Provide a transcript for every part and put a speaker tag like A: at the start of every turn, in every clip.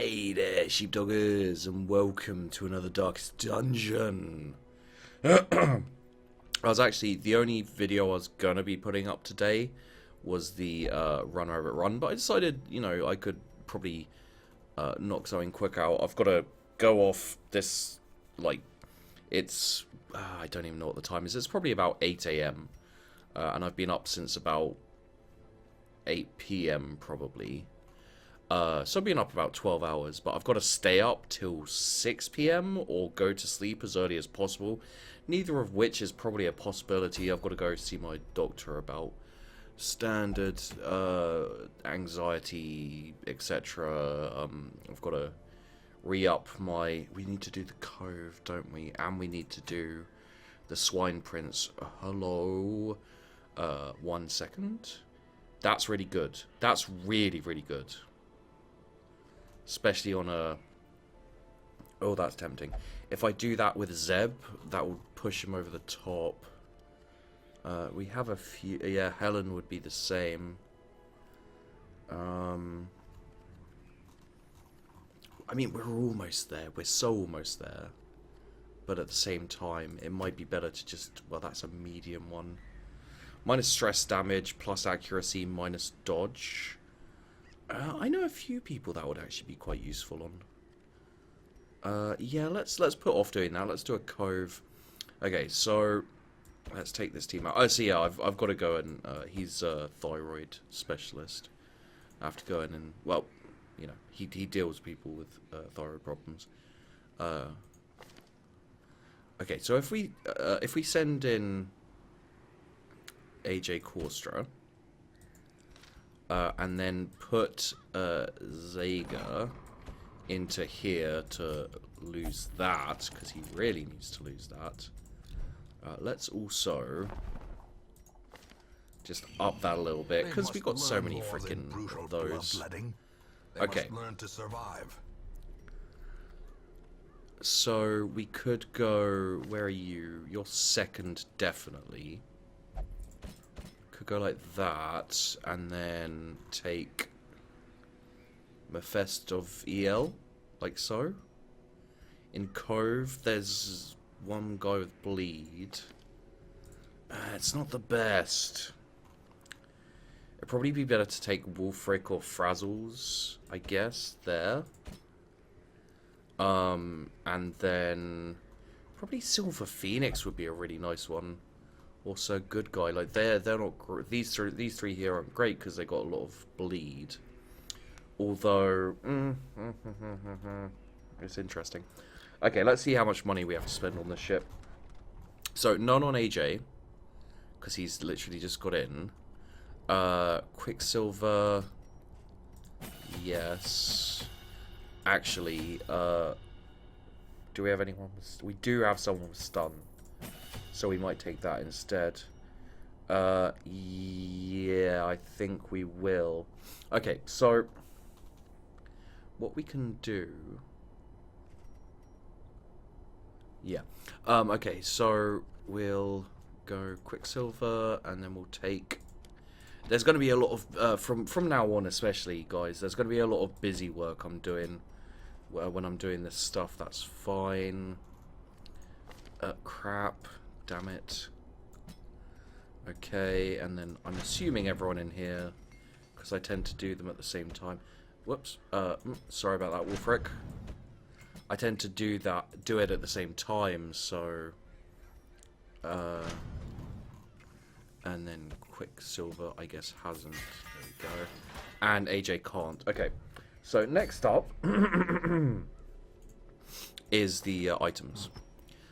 A: Hey there, sheepdoggers, and welcome to another Darkest Dungeon. I was actually, the only video I was gonna be putting up today was the Run Rabbit Run, but I decided, you know, I could probably knock something quick out. I've got to go off this, like, it's, I don't even know what the time is. It's probably about 8 AM, and I've been up since about 8 PM, probably. So I've been up about 12 hours, but I've got to stay up till 6 PM or go to sleep as early as possible. Neither of which is probably a possibility. I've got to go see my doctor about standard anxiety, etc. I've got to re-up my... We need to do the Cove, don't we? And we need to do the Swine Prince. Hello? 1 second. That's really good. That's really, really good. Especially on a... Oh, that's tempting. If I do that with Zeb, that will push him over the top. We have a few... Yeah, Helen would be the same. I mean, we're almost there. We're so almost there. But at the same time, it might be better to just... Well, that's a medium one. Minus stress damage, plus accuracy, minus dodge. I know a few people that would actually be quite useful on. Yeah, let's put off doing that. Let's do a Cove. Okay, so let's take this team out. Oh, so yeah, I've got to go and he's a thyroid specialist. I have to go in and, well, you know, he deals with people with thyroid problems. Okay, so if we send in AJ Korstra. And then put Zaga into here to lose that, because he really needs to lose that. Let's also just up that a little bit, because we've got so many freaking of those. Okay.
B: Learn to survive.
A: So we could go... Where are you? You're second, definitely. Could go like that, and then take Mephisto of EL, like so. In Cove, there's one guy with bleed. It's not the best. It'd probably be better to take Wolfric or Frazzles, I guess, there. And then probably Silver Phoenix would be a really nice one. Also, good guy. Like they're not these three here aren't great because they got a lot of bleed. Although it's interesting. Okay, let's see how much money we have to spend on this ship. So none on AJ because he's literally just got in. Quicksilver. Yes. Actually, do we have anyone? We do have someone with stun. So we might take that instead. Yeah, I think we will. Okay, so what we can do... Yeah. Okay, so we'll go Quicksilver, and then we'll take... There's going to be a lot of... from now on especially, guys, there's going to be a lot of busy work I'm doing. When I'm doing this stuff, that's fine. Crap. Damn it. Okay, and then I'm assuming everyone in here, because I tend to do them at the same time. Whoops. Sorry about that, Wolfric. I tend to do it at the same time, so... and then Quicksilver, I guess, hasn't. There we go. And AJ can't. Okay, so next up is the items.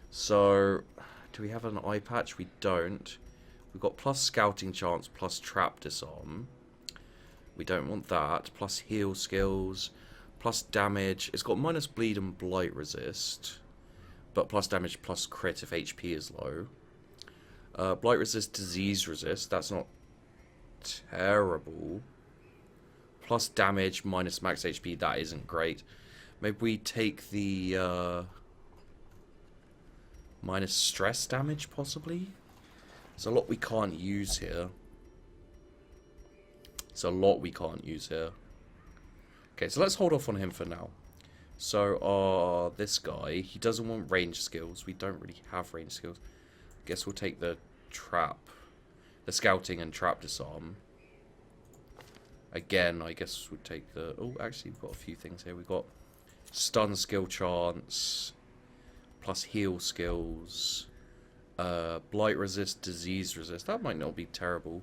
A: So... Do we have an eye patch? We don't. We've got plus scouting chance, plus trap disarm. We don't want that. Plus heal skills, plus damage. It's got minus bleed and blight resist, but plus damage plus crit if HP is low. Blight resist, disease resist. That's not terrible. Plus damage minus max HP. That isn't great. Maybe we take the... minus stress damage, possibly? There's a lot we can't use here. Okay, so let's hold off on him for now. So, this guy, he doesn't want range skills. We don't really have range skills. Guess we'll take the trap. The scouting and trap disarm. Again, I guess we'll take the... Oh, actually, we've got a few things here. We've got stun skill chance, plus heal skills, blight resist, disease resist. That might not be terrible.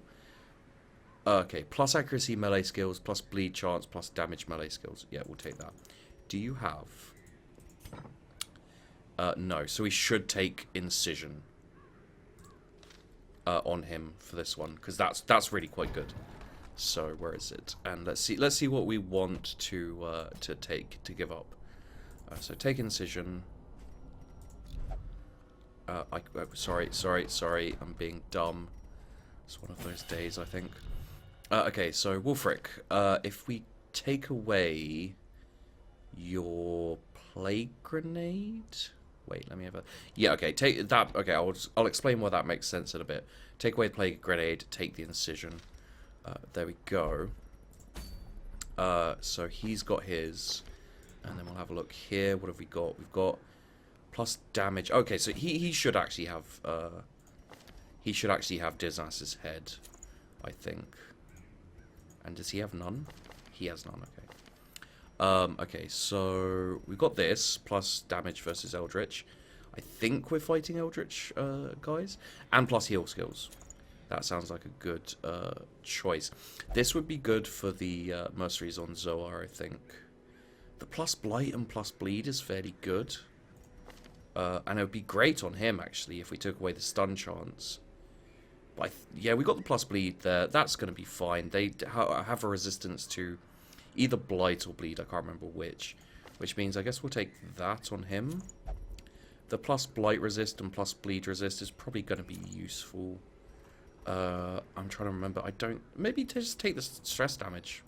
A: Okay, plus accuracy melee skills, plus bleed chance, plus damage melee skills. Yeah, we'll take that. Do you have... no, so we should take incision on him for this one, because that's really quite good. So where is it? And let's see what we want to give up. So take incision. Sorry, I'm being dumb. It's one of those days, I think. Okay, so Wolfric, if we take away your plague grenade. Wait, let me have a... Yeah, okay, take that... Okay, I'll explain why that makes sense in a bit. Take away plague grenade, take the incision. There we go. So he's got his. And then we'll have a look here. What have we got? We've got plus damage. Okay, so he should actually have... he should actually have Diznas's head, I think. And does he have none? He has none, okay. Okay, so we've got this, plus damage versus Eldritch. I think we're fighting Eldritch, guys. And plus heal skills. That sounds like a good choice. This would be good for the mercenaries on Zoar, I think. The plus blight and plus bleed is fairly good. And it would be great on him, actually, if we took away the stun chance. But yeah, we got the plus bleed there. That's going to be fine. They have a resistance to... either blight or bleed, I can't remember which. Which means I guess we'll take that on him. The plus blight resist and plus bleed resist is probably going to be useful. I'm trying to remember. I don't... Maybe just take the stress damage.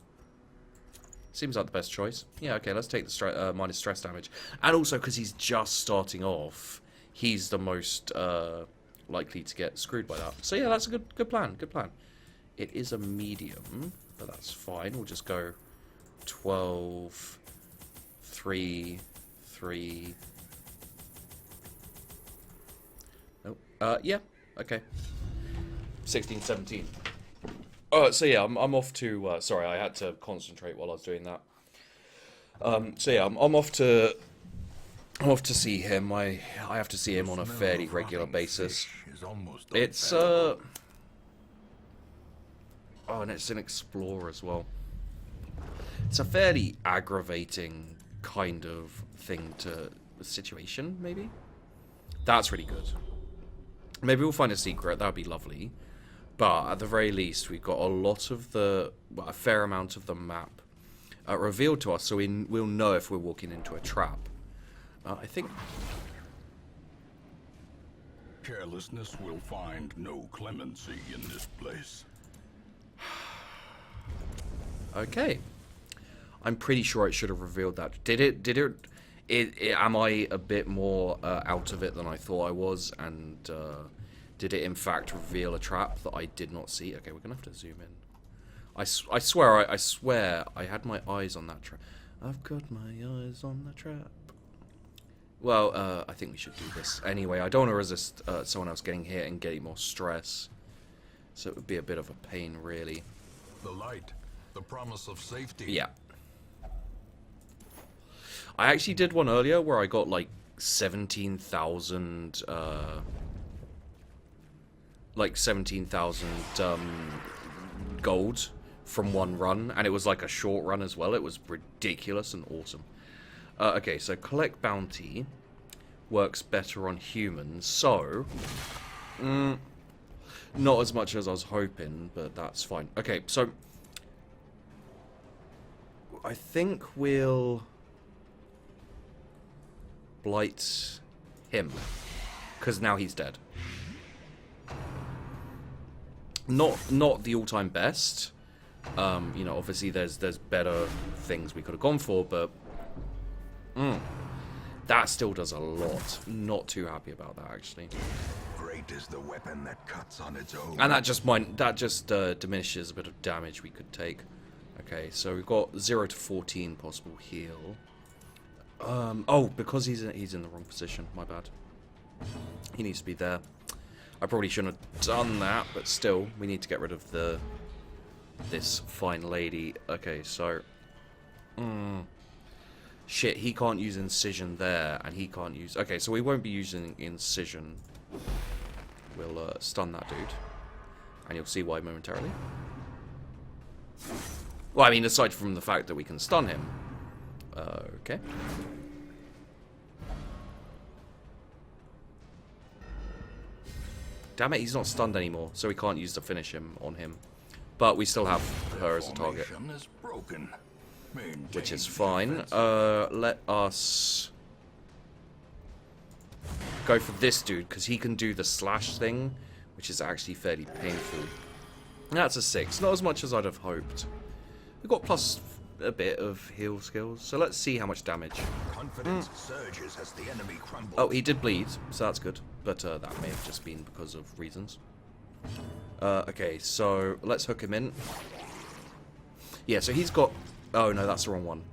A: Seems like the best choice. Yeah, okay, let's take the minus stress damage. And also, because he's just starting off, he's the most likely to get screwed by that. So yeah, that's a good plan. Good plan. It is a medium, but that's fine. We'll just go... 12, 3, 3. Oh, yeah, okay. 16, 17. Oh, so yeah, I'm off to. Sorry, I had to concentrate while I was doing that. So yeah, I'm off to. I'm off to see him. I have to see him on a fairly regular basis. It's Oh, and it's an explorer as well. It's a fairly aggravating kind of thing to... situation, maybe? That's really good. Maybe we'll find a secret. That would be lovely. But at the very least, we've got a lot of the... well, a fair amount of the map revealed to us, so we'll know if we're walking into a trap. I think...
B: Carelessness will find no clemency in this place.
A: Okay. I'm pretty sure it should have revealed that. Did it? Am I a bit more out of it than I thought I was? And did it in fact reveal a trap that I did not see? Okay, we're gonna have to zoom in. I swear I had my eyes on that trap. I've got my eyes on the trap. Well, I think we should do this anyway. I don't want to resist someone else getting hit and getting more stress. So it would be a bit of a pain, really.
B: The light, the promise of safety.
A: Yeah. I actually did one earlier where I got like 17,000 gold from one run, and it was like a short run as well. It was ridiculous and awesome. Okay, so collect bounty works better on humans, so not as much as I was hoping, but that's fine. Okay, so I think we'll blight him, because now he's dead. Not the all-time best. You know, obviously there's better things we could have gone for, but that still does a lot. Not too happy about that, actually.
B: Great is the weapon that cuts on its own.
A: And that just diminishes a bit of damage we could take. Okay, so we've got 0 to 14 possible heal. Oh, because he's in the wrong position. My bad. He needs to be there. I probably shouldn't have done that, but still, we need to get rid of this fine lady. Okay, so... Shit, he can't use incision there, and he can't use... Okay, so we won't be using incision. We'll stun that dude. And you'll see why momentarily. Well, I mean, aside from the fact that we can stun him. Okay. Damn it, he's not stunned anymore, so we can't use the finish him on him. But we still have her as a target. Which is fine. Let us go for this dude, because he can do the slash thing, which is actually fairly painful. That's a 6. Not as much as I'd have hoped. We've got plus a bit of heal skills, so let's see how much damage.
C: Confidence surges as the enemy crumbles.
A: Oh, he did bleed, so that's good. But that may have just been because of reasons. Okay, so let's hook him in. Yeah, so he's got... Oh, no, that's the wrong one.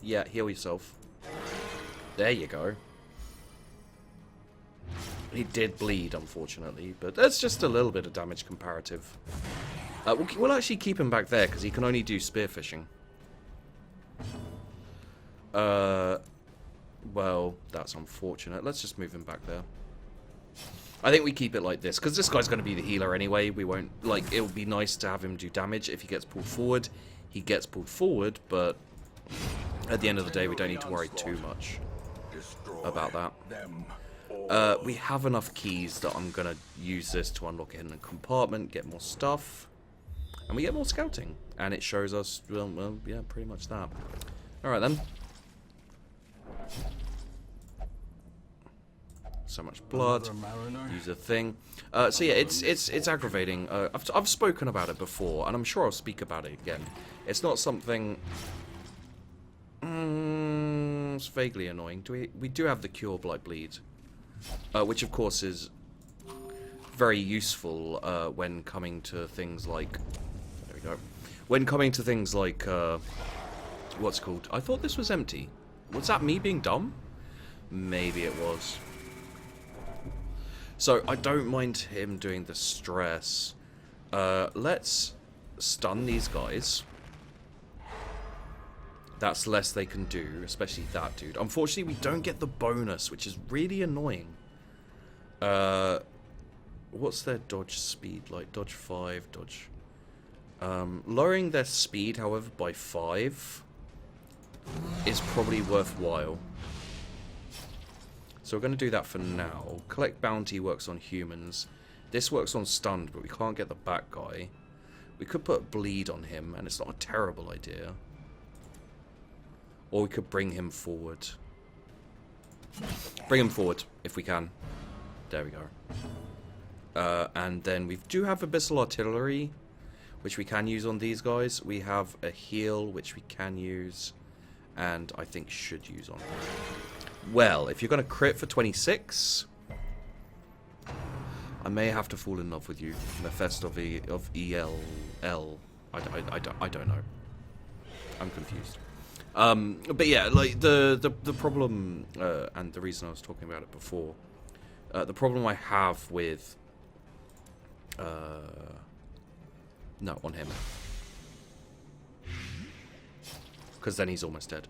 A: Yeah, heal yourself. There you go. He did bleed, unfortunately, but that's just a little bit of damage comparative. We'll actually keep him back there, because he can only do spearfishing. Well, that's unfortunate. Let's just move him back there. I think we keep it like this, because this guy's going to be the healer anyway. We won't, like, it would be nice to have him do damage if he gets pulled forward. He gets pulled forward, but at the end of the day, we don't need to worry too much about that. We have enough keys that I'm going to use this to unlock a hidden compartment, get more stuff, and we get more scouting. And it shows us, well yeah, pretty much that. Alright then. So much blood. Use a thing. So yeah, it's aggravating. I've spoken about it before, and I'm sure I'll speak about it again. It's not something. It's vaguely annoying. We do have the cure blight bleed, which of course is very useful when coming to things like. There we go. When coming to things like what's it called? I thought this was empty. Was that me being dumb? Maybe it was. So, I don't mind him doing the stress. Let's stun these guys. That's less they can do, especially that dude. Unfortunately, we don't get the bonus, which is really annoying. What's their dodge speed like? Dodge 5, dodge... lowering their speed, however, by 5 is probably worthwhile. So we're going to do that for now. Collect bounty works on humans. This works on stunned, but we can't get the back guy. We could put bleed on him, and it's not a terrible idea. Or we could bring him forward. Bring him forward, if we can. There we go. And then we do have abyssal artillery, which we can use on these guys. We have a heal, which we can use, and I think should use on him. Well, if you're going to crit for 26, I may have to fall in love with you, Mephisto of ELL. I don't know. I'm confused. But yeah, like the problem, and the reason I was talking about it before, the problem I have with, no, on him, because then he's almost dead.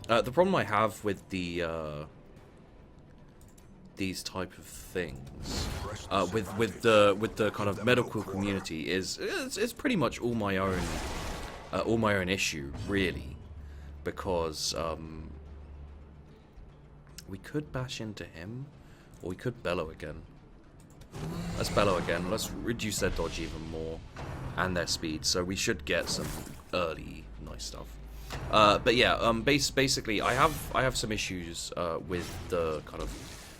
A: The problem I have with the these type of things, with the kind of medical community, is it's pretty much all my own issue, really, because we could bash into him, or we could bellow again. Let's bellow again. Let's reduce their dodge even more and their speed, so we should get some early nice stuff. But yeah, basically, I have some issues with the kind of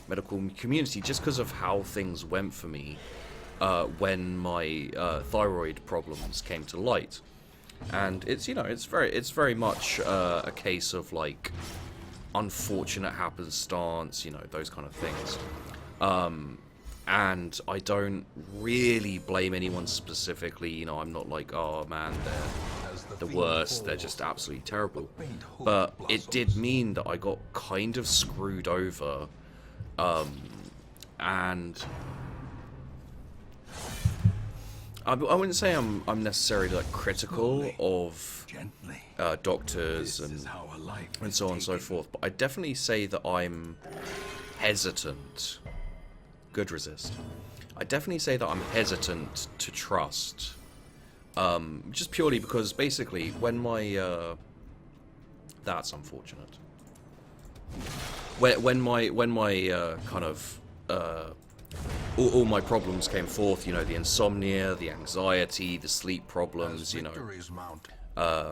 A: medical community just because of how things went for me when my thyroid problems came to light, and it's it's very much a case of like unfortunate happenstance, those kind of things, and I don't really blame anyone specifically. You know, I'm not like, oh man, they're the worst, they're just absolutely terrible. But it did mean that I got kind of screwed over, and I wouldn't say I'm necessarily like critical of doctors and so on and so forth, but I definitely say that I'm hesitant. Good resist. I definitely say that I'm hesitant to trust, just purely because basically when my that's unfortunate. When my kind of all my problems came forth, you know, the insomnia, the anxiety, the sleep problems, you know,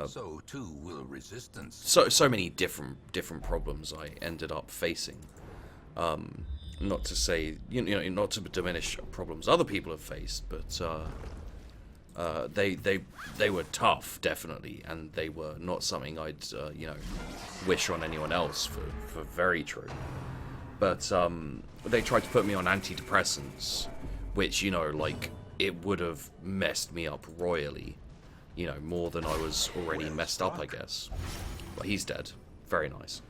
C: so too will resistance.
A: so many different problems I ended up facing. Not to say, you know, not to diminish problems other people have faced, but they were tough, definitely, and they were not something I'd you know, wish on anyone else for very true. But they tried to put me on antidepressants, which, you know, like, it would have messed me up royally, you know, more than I was already messed up, I guess. Well, he's dead. Very nice.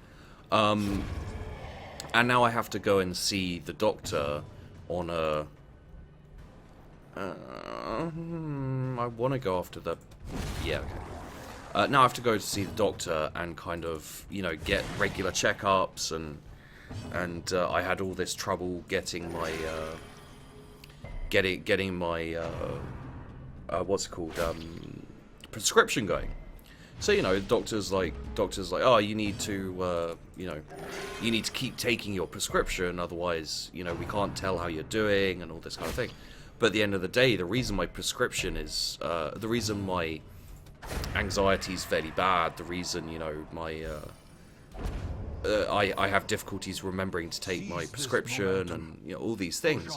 A: And now I have to go and see the doctor on a... I want to go after the... Yeah, okay. Now I have to go to see the doctor and kind of, you know, get regular checkups, and I had all this trouble getting my... getting my... what's it called? Prescription going. So, you know, doctors like, oh, you need to, you know, you need to keep taking your prescription, otherwise, you know, we can't tell how you're doing, and all this kind of thing. But at the end of the day, the reason my prescription is, the reason my anxiety is fairly bad, the reason, you know, my, I have difficulties remembering to take my prescription, and, you know, all these things,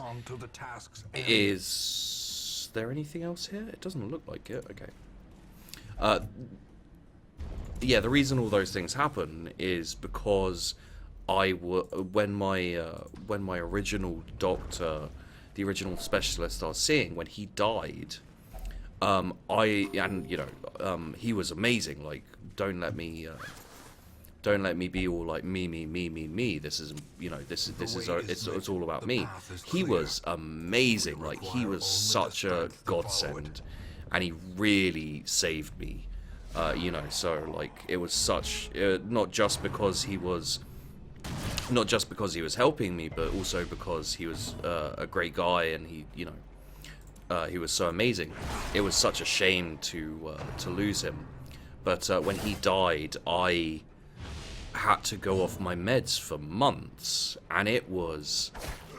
A: is there anything else here? It doesn't look like it. Okay. Yeah, the reason all those things happen is because when my original doctor, the original specialist I was seeing, when he died, he was amazing. Like, don't let me be all like me. This is, you know, it's all about me. He was amazing. Like, he was such a godsend, and he really saved me. You know, so like, it was such, not just because he was helping me, but also because he was a great guy, and he, you know, he was so amazing. It was such a shame to lose him. But when he died, I had to go off my meds for months, and it was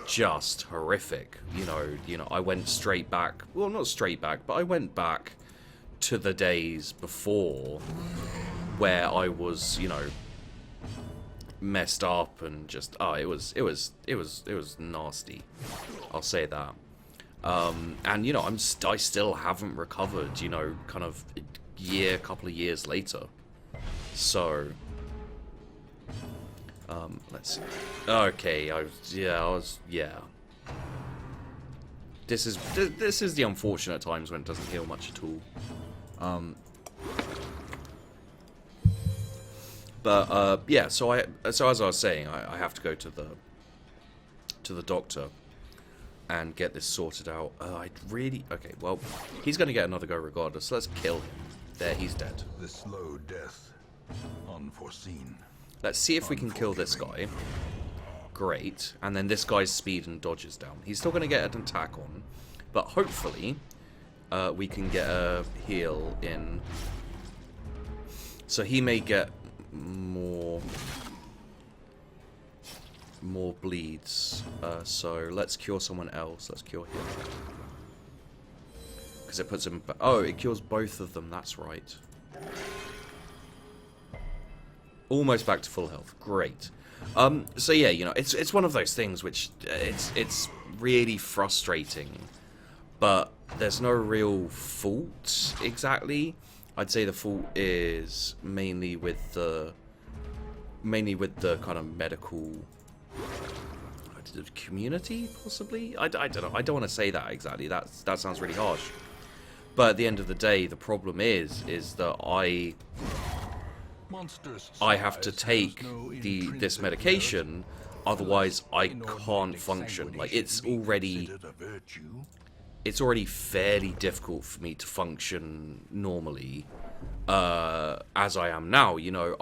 A: just horrific. You know, I went straight back. Well, not straight back, but I went back to the days before, where I was, you know, messed up, and just it was nasty. I'll say that. And, you know, I still haven't recovered, you know, kind of couple of years later. So let's see. Okay, yeah. This is the unfortunate times when it doesn't heal much at all. Yeah. So as I was saying, I have to go to the doctor and get this sorted out. Okay. Well, he's gonna get another go regardless. So let's kill him. There, he's dead.
C: The slow death, unforeseen.
A: Let's see if we can kill this guy. Great. And then this guy's speed and dodge is down. He's still going to get an attack on, but hopefully we can get a heal in. So he may get more bleeds. So let's cure someone else. Let's cure him. Because it puts him... Oh, it cures both of them. That's right. Almost back to full health. Great. So yeah, you know, it's one of those things which it's really frustrating, but there's no real fault exactly. I'd say the fault is mainly with the kind of medical community, possibly. I don't know. I don't want to say that exactly. That sounds really harsh. But at the end of the day, the problem is that I have to take this medication, otherwise I can't function. Like it's already fairly difficult for me to function normally, as I am now. You know,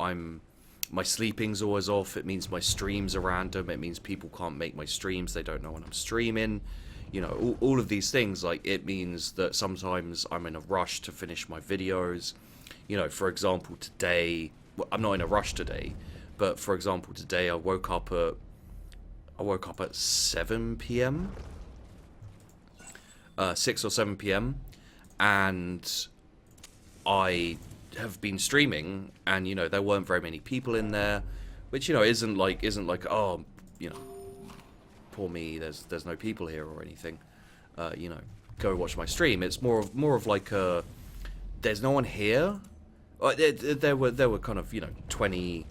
A: my sleeping's always off. It means my streams are random. It means people can't make my streams. They don't know when I'm streaming. You know, all of these things. Like, it means that sometimes I'm in a rush to finish my videos. You know, for example, today... Well, I'm not in a rush today. But, for example, today I woke up at 7 p.m. 6 or 7 p.m. And I have been streaming, and you know there weren't very many people in there, which you know isn't like oh, you know, poor me, there's no people here or anything. You know, go watch my stream. It's more of like a there's no one here. There were kind of, you know, 20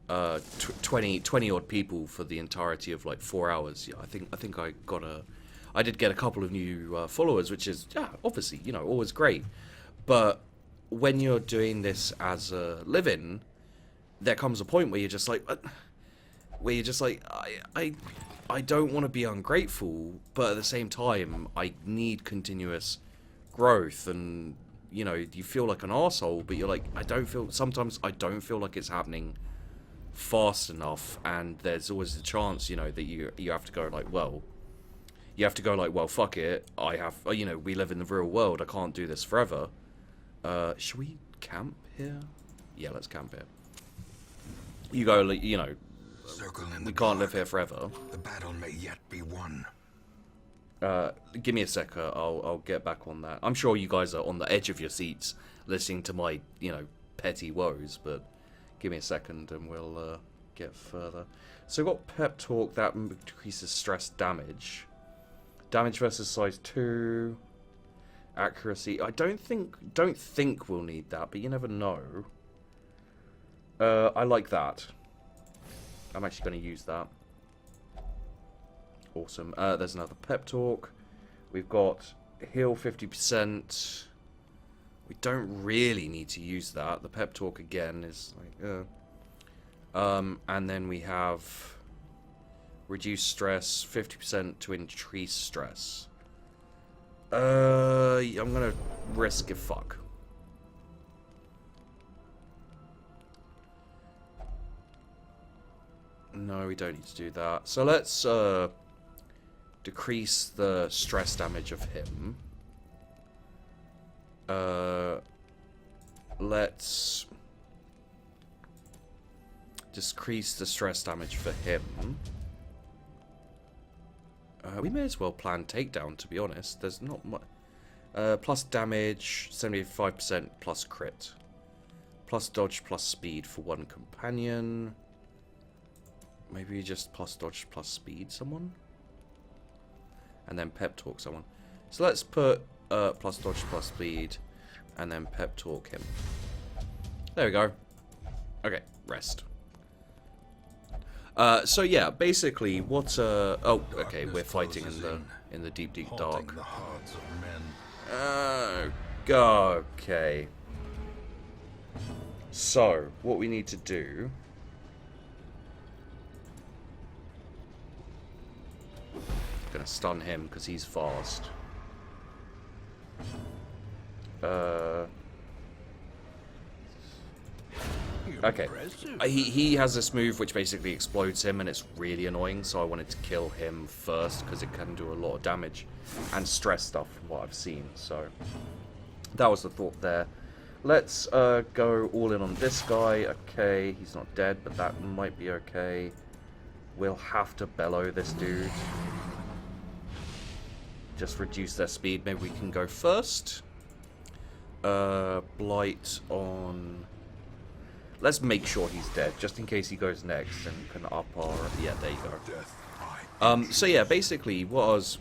A: odd people for the entirety of like 4 hours. Yeah, I think I did get a couple of new followers, which is, yeah, obviously, you know, always great. But when you're doing this as a living, there comes a point where you're just like, I don't want to be ungrateful, but at the same time, I need continuous growth, and you know, you feel like an arsehole, but you're like, sometimes I don't feel like it's happening fast enough, and there's always the chance, you know, that you have to go like, well, fuck it, you know, we live in the real world, I can't do this forever. Should we camp here? Yeah, let's camp here. You go, you know, we can't live here forever.
C: The battle may yet be won.
A: Give me a sec, I'll get back on that. I'm sure you guys are on the edge of your seats listening to my, you know, petty woes, but give me a second and we'll get further. So we've got Pep Talk, that decreases stress damage. Damage versus size 2. Accuracy. I don't think we'll need that, but you never know. I like that. I'm actually going to use that. Awesome. There's another Pep Talk. We've got heal 50%. We don't really need to use that. The Pep Talk again is like, and then we have reduce stress 50% to increase stress. I'm gonna risk a fuck. No, we don't need to do that. So let's decrease the stress damage of him. Let's decrease the stress damage for him. We may as well plan takedown, to be honest. There's not much. Plus damage, 75% plus crit. Plus dodge, plus speed for one companion. Maybe just plus dodge, plus speed someone. And then pep talk someone. So let's put plus dodge, plus speed. And then pep talk him. There we go. Okay, rest. So yeah, basically, what? Oh, okay, we're fighting in the deep, deep dark. Okay. So what we need to do? Gonna stun him because he's fast. Okay, he has this move which basically explodes him, and it's really annoying, so I wanted to kill him first because it can do a lot of damage and stress stuff from what I've seen, so that was the thought there. Let's go all in on this guy. Okay, he's not dead, but that might be okay. We'll have to bellow this dude. Just reduce their speed. Maybe we can go first. Blight on... Let's make sure he's dead, just in case he goes next and can up our... Yeah, there you go. So yeah, basically, what I was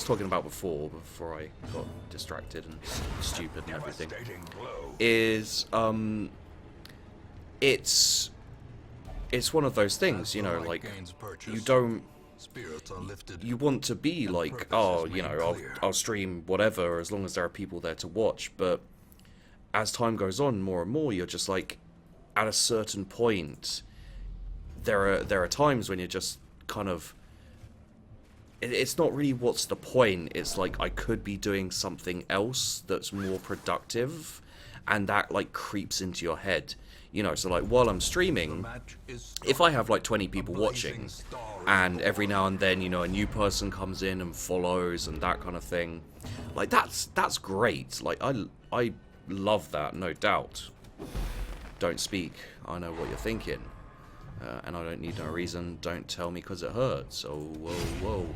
A: talking about before I got distracted and stupid and everything, is, it's one of those things, you know, like, you don't,
C: Spirits are lifted.
A: you want to be like, oh, you know, I'll stream whatever as long as there are people there to watch, but as time goes on, more and more, you're just like, at a certain point, there are times when you're just kind of, it's not really what's the point, it's like I could be doing something else that's more productive, and that like creeps into your head, you know. So like while I'm streaming, if I have like 20 people watching, and every now and then, you know, a new person comes in and follows and that kind of thing, like that's great. Like I love that, no doubt. Don't speak, I know what you're thinking. And I don't need no reason, don't tell me because it hurts. Oh, whoa,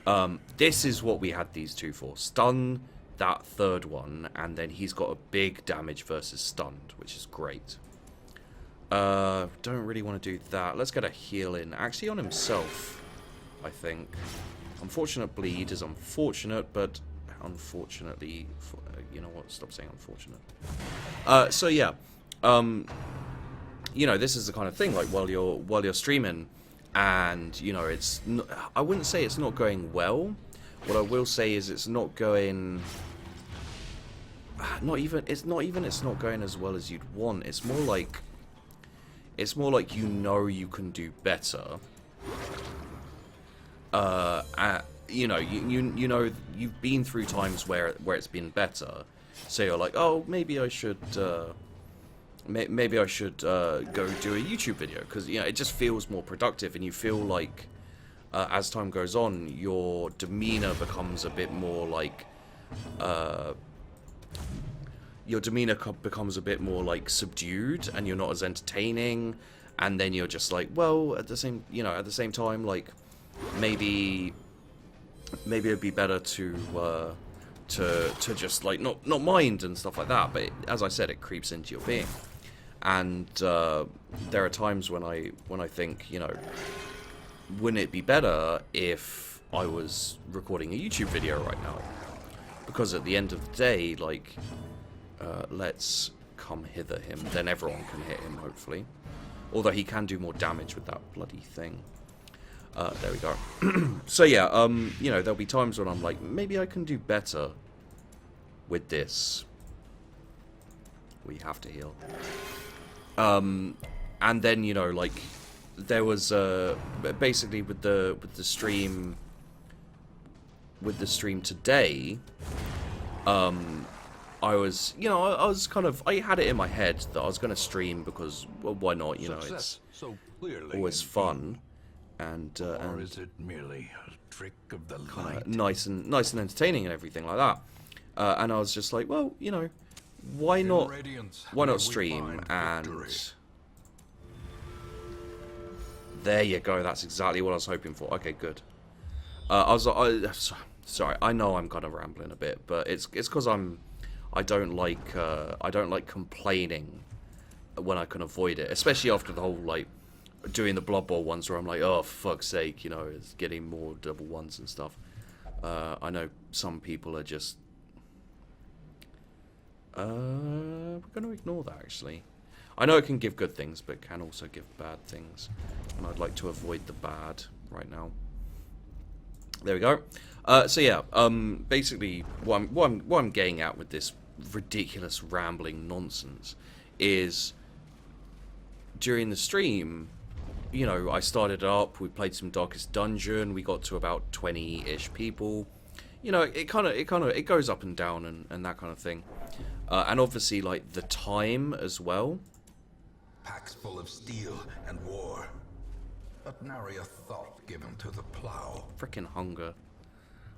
A: whoa. This is what we had these two for. Stun, that third one, and then he's got a big damage versus stunned, which is great. Don't really want to do that. Let's get a heal in. Actually on himself, I think. Unfortunate bleed is unfortunate, but unfortunately, you know what, stop saying unfortunate. So yeah, you know, this is the kind of thing, like while you're streaming, and you know, it's not, I wouldn't say it's not going well. What I will say is it's not going, it's not going as well as you'd want. It's more like you know you can do better. You know, you know you've been through times where it's been better, so you're like, oh, maybe I should go do a YouTube video, because you know it just feels more productive, and you feel like as time goes on, your demeanor becomes a bit more like subdued, and you're not as entertaining, and then you're just like, well, at the same time, like maybe it'd be better to just like not mind and stuff like that. But as I said, it creeps into your being, and there are times when I think, you know, wouldn't it be better if I was recording a YouTube video right now? Because at the end of the day, like, let's come hither him, then everyone can hit him, hopefully. Although he can do more damage with that bloody thing. There we go. So yeah, you know, there'll be times when I'm like, maybe I can do better with this. We have to heal. And then, you know, like, there was basically with the stream today, I was, you know, I was kind of, I had it in my head that I was going to stream because, well, why not, you know, it's always fun, and
C: Or is it merely a trick of the light?
A: nice and entertaining and everything like that. And I was just like, well, you know, why not stream? And there you go, that's exactly what I was hoping for. Okay, good. Sorry, I know I'm kind of rambling a bit, but it's because I don't like complaining when I can avoid it, especially after the whole, like, doing the Blood Bowl ones where I'm like, oh, for fuck's sake, you know, it's getting more double ones and stuff. I know some people are just we're going to ignore that, actually. I know it can give good things, but it can also give bad things, and I'd like to avoid the bad right now. There we go. So yeah, basically what I'm getting at with this ridiculous rambling nonsense is, during the stream, you know, I started it up, we played some Darkest Dungeon, we got to about 20-ish people. You know, it goes up and down and that kind of thing. And obviously, like, the time as well.
C: Packs full of steel and war, but nary a thought given to the plow.
A: Frickin' hunger.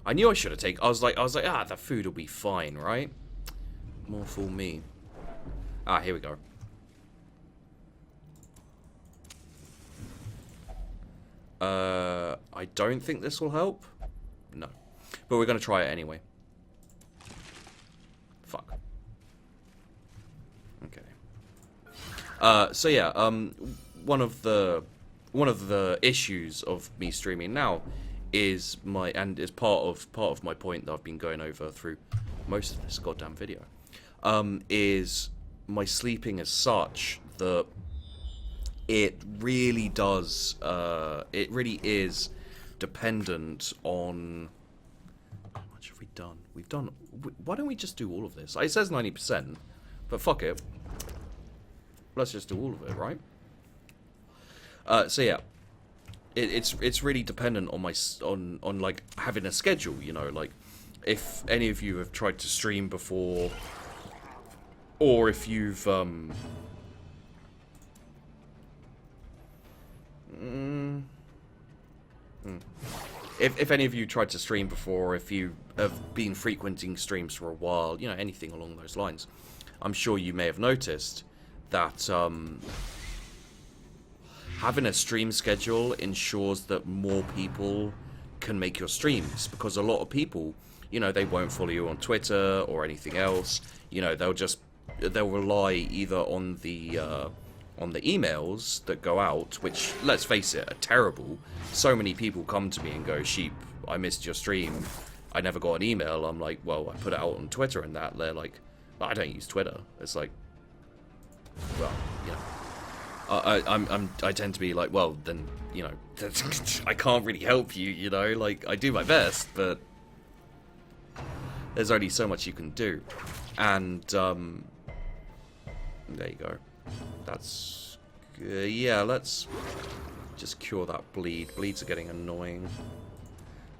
A: I knew I should have taken. I was like, the food will be fine, right? More fool me. Ah, here we go. I don't think this will help. No, but we're gonna try it anyway. Fuck. Okay. So yeah, one of the issues of me streaming now is part of my point that I've been going over through most of this goddamn video, is my sleeping is such that it really does, it really is dependent on... How much have we done? We've done... Why don't we just do all of this? It says 90%, but fuck it. Let's just do all of it, right? So yeah, it's really dependent on on like having a schedule, you know, like if any of you have tried to stream before, or if you've if any of you tried to stream before, if you have been frequenting streams for a while, you know, anything along those lines, I'm sure you may have noticed that having a stream schedule ensures that more people can make your streams, because a lot of people, you know, they won't follow you on Twitter or anything else. You know, they'll rely either on the emails that go out, which, let's face it, are terrible. So many people come to me and go, "Sheep, I missed your stream. I never got an email." I'm like, "Well, I put it out on Twitter," and that. They're like, "I don't use Twitter." It's like, well, you know, I tend to be like, well, then, you know, I can't really help you, you know, like, I do my best, but there's only so much you can do. And there you go. That's yeah, let's just cure that bleed. Bleeds are getting annoying.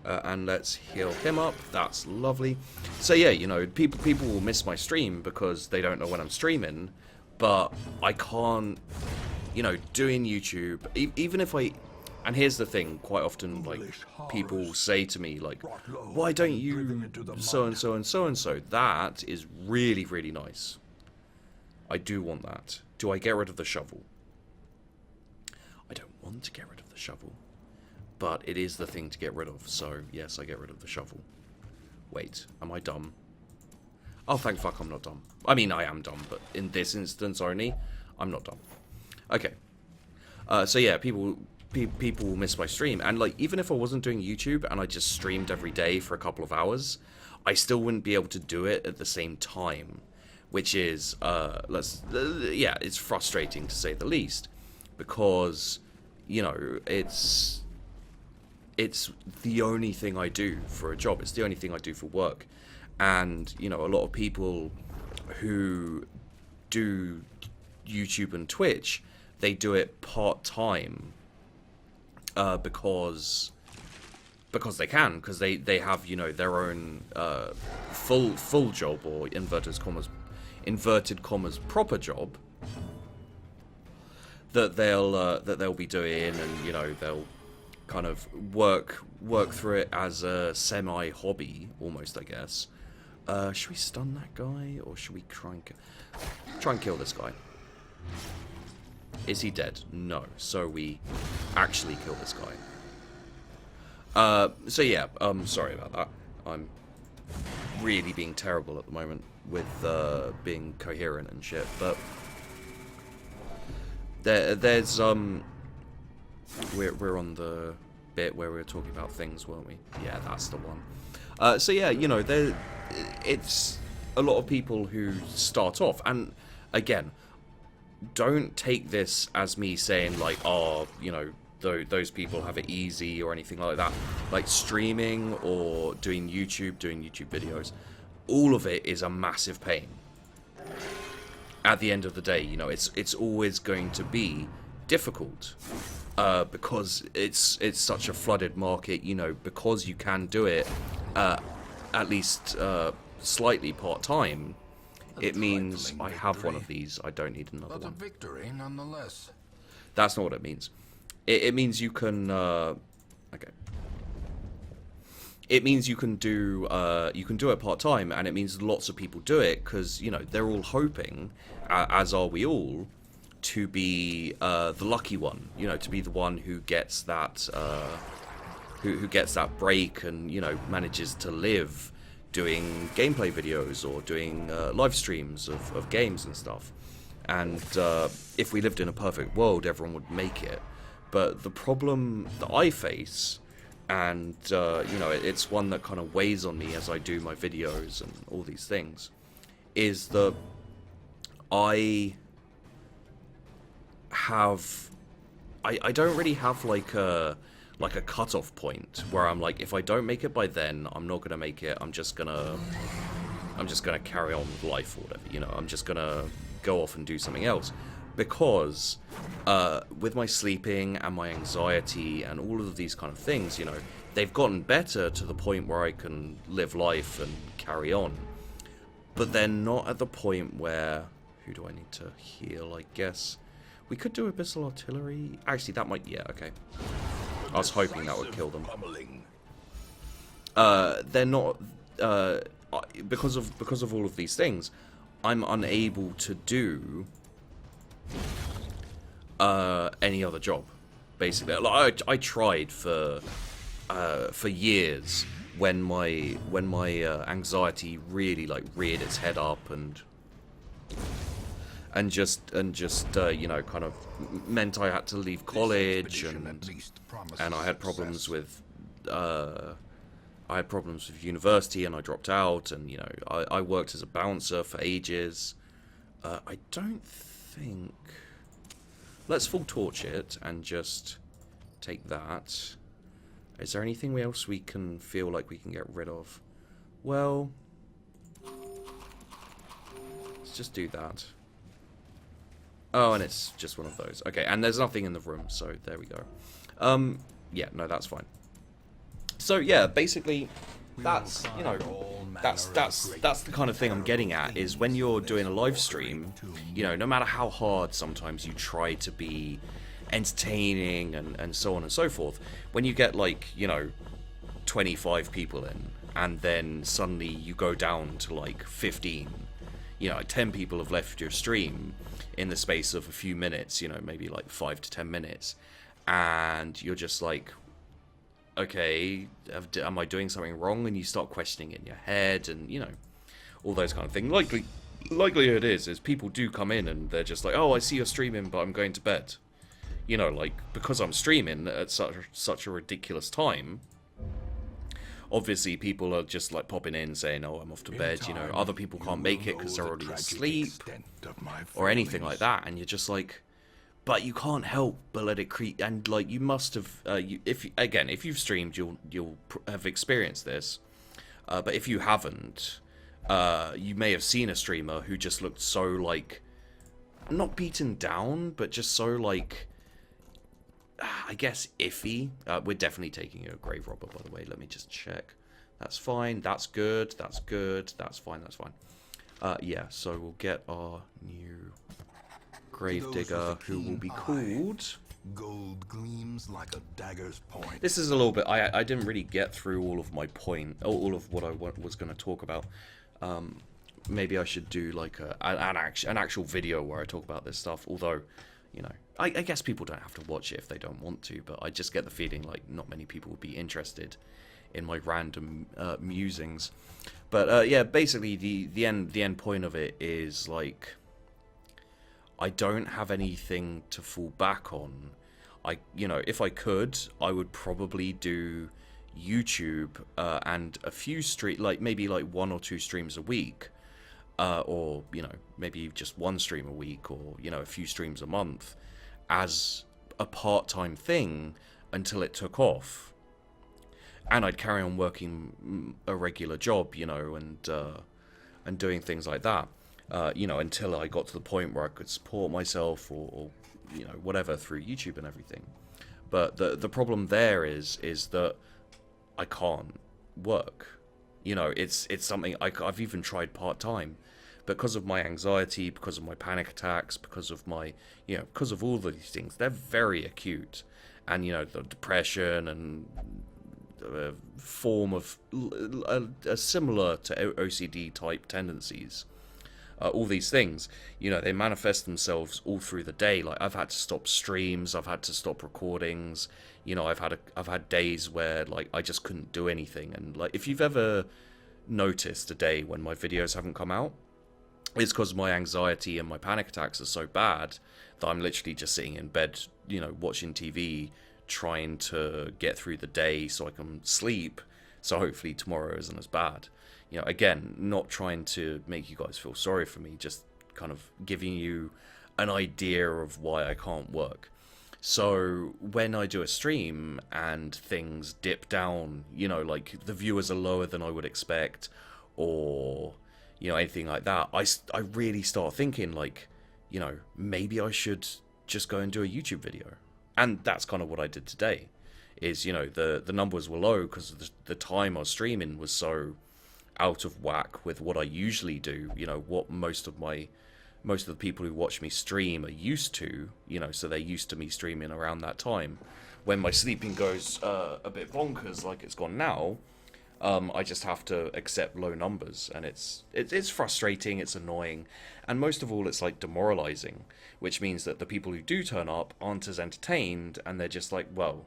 A: And let's heal him up. That's lovely. So yeah, you know, people will miss my stream because they don't know when I'm streaming. But I can't, you know, doing YouTube, even if I... And here's the thing, quite often, like, people say to me, like, "Why don't you so-and-so and so-and-so?" That is really, really nice. I do want that. Do I get rid of the shovel? I don't want to get rid of the shovel. But it is the thing to get rid of, so yes, I get rid of the shovel. Wait, am I dumb? Oh, thank fuck I'm not dumb. I mean, I am dumb, but in this instance only, I'm not dumb. Okay. So yeah, people will miss my stream. And like, even if I wasn't doing YouTube and I just streamed every day for a couple of hours, I still wouldn't be able to do it at the same time. Which is, yeah, it's frustrating to say the least. Because, you know, it's the only thing I do for a job. It's the only thing I do for work. And, you know, a lot of people who do YouTube and Twitch, they do it part-time because they can, because they have, you know, their own full job, or inverted commas proper job that they'll be doing, and, you know, they'll kind of work through it as a semi-hobby almost, I guess. Should we stun that guy, or should we try and kill this guy? Is he dead? No. So we actually kill this guy. So yeah, sorry about that. I'm really being terrible at the moment with being coherent and shit, but there's we're on the bit where we were talking about things, weren't we? Yeah, that's the one. So yeah, you know, it's a lot of people who start off, and again, don't take this as me saying like, oh, you know, those people have it easy or anything like that. Like, streaming or doing YouTube videos, all of it is a massive pain. At the end of the day, you know, it's always going to be difficult because it's such a flooded market, you know, because you can do it at least slightly part-time. It means I have one of these, I don't need another one.
C: Victory nonetheless.
A: That's not what it means. It means you can okay. It means you can do it part-time, and it means lots of people do it because, you know, they're all hoping, as are we all, to be the lucky one, you know, to be the one who gets that who gets that break and, you know, manages to live doing gameplay videos or doing live streams of games and stuff. And if we lived in a perfect world, everyone would make it. But the problem that I face, and you know, it's one that kind of weighs on me as I do my videos and all these things, is that I have I don't really have like a cutoff point where I'm like, if I don't make it by then, I'm not gonna make it. I'm just gonna carry on with life or whatever. You know, I'm just gonna go off and do something else, because with my sleeping and my anxiety and all of these kind of things, you know, they've gotten better to the point where I can live life and carry on. But they're not at the point where... Who do I need to heal, I guess? We could do Abyssal Artillery. Actually, that might... Yeah, okay. I was hoping that would kill them. They're not... because of all of these things, I'm unable to do any other job, basically. Like, I tried for years when my anxiety really like reared its head up and just you know, kind of meant I had to leave college, and I had problems with university, and I dropped out, and you know, I worked as a bouncer for ages. I don't think... Let's full torch it and just take that. Is there anything else we can feel like we can get rid of? Well, let's just do that. Oh, and it's just one of those. Okay, and there's nothing in the room, so there we go. Yeah, no, that's fine. So yeah, basically, that's, you know, that's the kind of thing I'm getting at, is when you're doing a live stream, you know, no matter how hard sometimes you try to be entertaining and so on and so forth, when you get like, you know, 25 people in, and then suddenly you go down to like 15, you know, like 10 people have left your stream in the space of a few minutes, you know, maybe like 5 to 10 minutes, and you're just like, okay, am I doing something wrong? And you start questioning in your head, and you know, all those kind of things. Likelihood is people do come in and they're just like, oh, I see you're streaming, but I'm going to bed. You know, like, because I'm streaming at such a ridiculous time, obviously people are just like popping in saying, oh, I'm off to bed. You know, other people can't make it because they're already asleep or anything like that, and you're just like, but you can't help but let it creep. And like, you must have, if you've streamed, you'll have experienced this. But if you haven't, you may have seen a streamer who just looked so like, not beaten down, but just so like, I guess iffy. We're definitely taking a grave robber, by the way. Let me just check. That's fine. That's good. That's good. That's fine. That's fine. Yeah. So we'll get our new gravedigger, who will be called...
C: Gold gleams like a dagger's point.
A: This is a little bit... I didn't really get through all of my all of what I was going to talk about. Maybe I should do like an actual video where I talk about this stuff. Although, you know, I guess people don't have to watch it if they don't want to. But I just get the feeling like not many people would be interested in my random musings. But yeah, basically the end point of it is like, I don't have anything to fall back on. You know, if I could, I would probably do YouTube and a few maybe like 1 or 2 streams a week, or you know, maybe just 1 stream a week, or you know, a few streams a month, as a part-time thing until it took off, and I'd carry on working a regular job, you know, and doing things like that. You know, until I got to the point where I could support myself or you know, whatever, through YouTube and everything. But the problem there is that I can't work. You know, it's something I've even tried part-time, because of my anxiety, because of my panic attacks, because of my, you know, because of all of these things. They're very acute, and you know, the depression and a form of similar to OCD type tendencies. All these things, you know, they manifest themselves all through the day. Like, I've had to stop streams, I've had to stop recordings. You know, I've had days where like I just couldn't do anything. And like, if you've ever noticed a day when my videos haven't come out, it's because my anxiety and my panic attacks are so bad that I'm literally just sitting in bed, you know, watching TV, trying to get through the day so I can sleep, so hopefully tomorrow isn't as bad. You know, again, not trying to make you guys feel sorry for me, just kind of giving you an idea of why I can't work. So when I do a stream and things dip down, you know, like the viewers are lower than I would expect, or, you know, anything like that, I really start thinking, like, you know, maybe I should just go and do a YouTube video. And that's kind of what I did today. Is, you know, the numbers were low because the time I was streaming was so out of whack with what I usually do, you know, what most of the people who watch me stream are used to, you know, so they're used to me streaming around that time. When my sleeping goes a bit bonkers like it's gone now, I just have to accept low numbers, and it's frustrating, it's annoying, and most of all it's like demoralizing, which means that the people who do turn up aren't as entertained, and they're just like, well,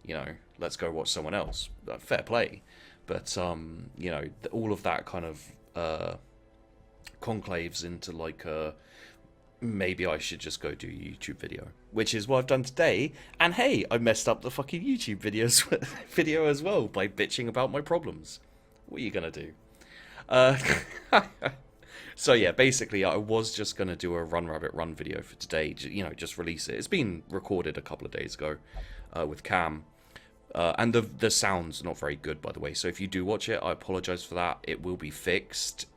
A: you know, let's go watch someone else. Fair play. But you know, all of that kind of conclaves into like maybe I should just go do a YouTube video, which is what I've done today. And hey, I messed up the fucking YouTube video as well by bitching about my problems. What are you gonna do? So yeah, basically I was just gonna do a Run Rabbit Run video for today. You know, just release it. It's been recorded a couple of days ago with Cam. And the sound's not very good, by the way. So if you do watch it, I apologize for that. It will be fixed.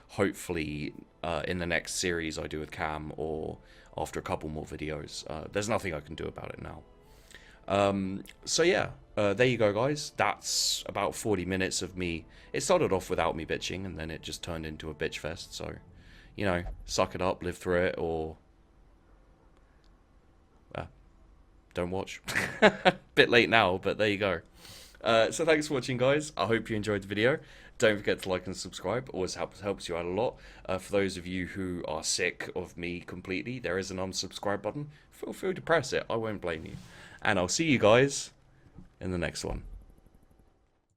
A: Hopefully in the next series I do with Cam, or after a couple more videos. There's nothing I can do about it now. So yeah, there you go, guys. That's about 40 minutes of me. It started off without me bitching, and then it just turned into a bitch fest. So, you know, suck it up, live through it, or don't watch. Bit late now, but there you go. So thanks for watching, guys. I hope you enjoyed the video. Don't forget to like and subscribe. Always helps you out a lot. For those of you who are sick of me completely, there is an unsubscribe button. Feel free to press it. I won't blame you. And I'll see you guys in the next one.